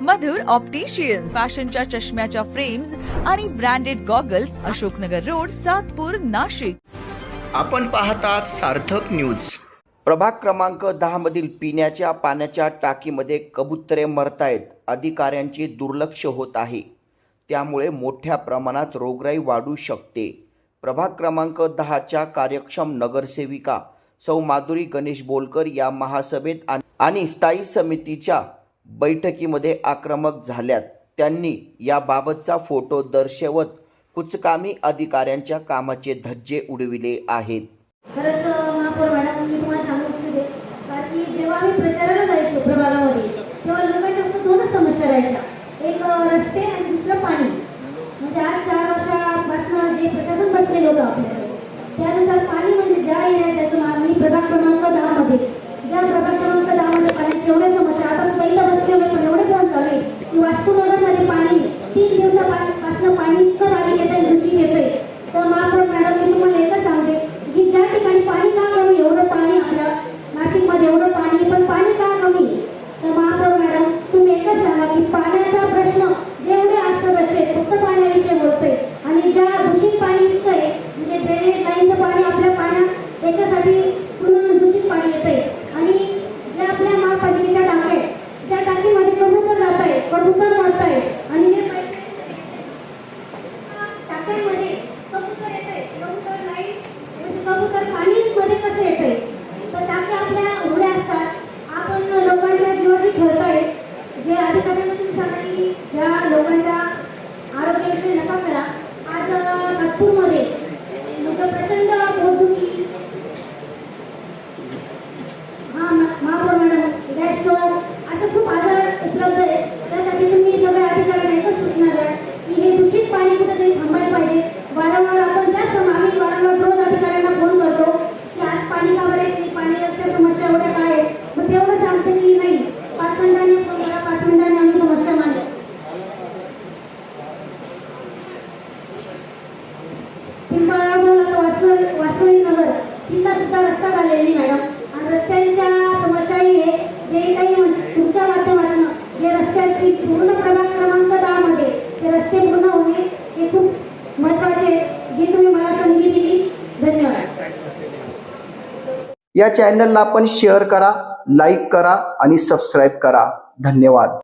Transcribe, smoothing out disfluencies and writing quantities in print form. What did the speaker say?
मधुर opticians, फॅशनच्या चष्म्याच्या frames आणि branded goggles, Ashoknagar road, Satpur, Nashik. आपण पाहतात सार्थक न्यूज. प्रभाग क्रमांक 10 मधील पिण्याच्या पाण्याच्या टाकीमध्ये कबुतरे मरतायत. अधिकाऱ्यांचे दुर्लक्ष होत आहे. त्यामुळे मोठ्या प्रमाणात रोगराई वाढू शकते. प्रभाग क्रमांक 10च्या कार्यक्षम नगरसेविका सौ माधुरी गणेश बोलकर या महासभेत आणि स्थायी समितीच्या बैठकीमध्ये आक्रमक झाल्यात. त्यांनी याबाबतचा फोटो दर्शवत कुचकामी अधिकाऱ्यांच्या कामाचे धज्जे उडविले आहेत. खरंच महापौर मॅडम, मी तुम्हाला सांगू इच्छिते, कारण की जेव्हा आम्ही प्रचाराला जायचो प्रभागामध्ये तेव्हा लोकांच्या फक्त दोनच समस्या राहायच्या, एक रस्ते आणि दुसरं पाणी. म्हणजे आज 4 वर्षापासून जे प्रशासन बसलेलं होतं आपल्याकडे, त्यानुसार पाणी म्हणजे ज्या एरिया त्याच्या मागणी प्रभाग क्रमांक 10 मध्ये ज्या प्रभाग क्रमांक 10 मध्ये पाण्याची एवढ्या समस्या आता सुद्धा इथं बसलेले पण एवढे फोन चालू आहे की वास्तुनगरमध्ये पाणी 3 दिवसापासून पाणी इतकं बारीक येतंय, दूषित येतंय. तर महापौर मॅडम, मी तुम्हाला एकच सांगते की ज्या ठिकाणी पाणी का कमी, एवढं पाणी आपल्या नाशिकमध्ये एवढं पाणी, पण पाणी का कमी? तर महापौर मॅडम, तुम्ही एकच सांगा की पाण्याचा प्रश्न जेवढे सदस्य फक्त पाण्याविषयी बोलतोय आणि ज्या दूषित पाणी इतकं आहे, म्हणजे ड्रेनेज लाईनचं पाणी आपल्या पाण्यात त्याच्यासाठी पूर्ण दूषित पाणी येतंय. आणि ज्या आपल्या महापालिकेच्या टाक्या आहेत, ज्या टाकीमध्ये कबूतर जात आहे, कबूतर मरत आहे आणि जे टाक्यांमध्ये कबूतर येत आहे, कबूतर लाईट म्हणजे कबूतर पाणीमध्ये कसं येतंय, तर टाक्या आपल्या उघड्या असतात. आपण लोकांच्या जीवाशी खेळतोय. जे अधिकाऱ्यांना तुम्ही सांगा की ज्या लोकांच्या आरोग्याविषयी नका करा. आज सातपूरमध्ये म्हणजे प्रचंड पोटदुखी, महापौर मॅडम, गॅस्ट्रो अशा खूप आजार उपलब्ध आहेत. त्यासाठी तुम्ही सगळ्या अधिकाऱ्यांना एकच सूचना द्या की हे दूषित पाणी कुठेतरी थांबायला पाहिजे. वारंवार आपण आम्ही वारंवार रोज अधिकाऱ्यांना फोन करतो की आज पाणी का बरं येत नाही, पाण्याच्या समस्या एवढ्या काय आहेत, मग तेवढं सांगते की नाही 5 मिनिटांनी फोन करा, 5 मिनिटांनी आम्ही समस्या मांडू. पिंपळगाव तर वासुळी नगर तिथला सुद्धा रस्ता झालेली मॅडम. आणि रस्त्यांच्या समस्याही आहे, जे काही तुमच्या माध्यमातून जे रस्त्याची पूर्ण प्रभाग क्रमांक 10 मध्ये ते रस्ते पूर्ण होणे हे खूप महत्त्वाचे, जी तुम्ही मला संधी दिली. धन्यवाद. या चॅनलला आपण शेअर करा, लाईक करा आणि सबस्क्राईब करा. धन्यवाद.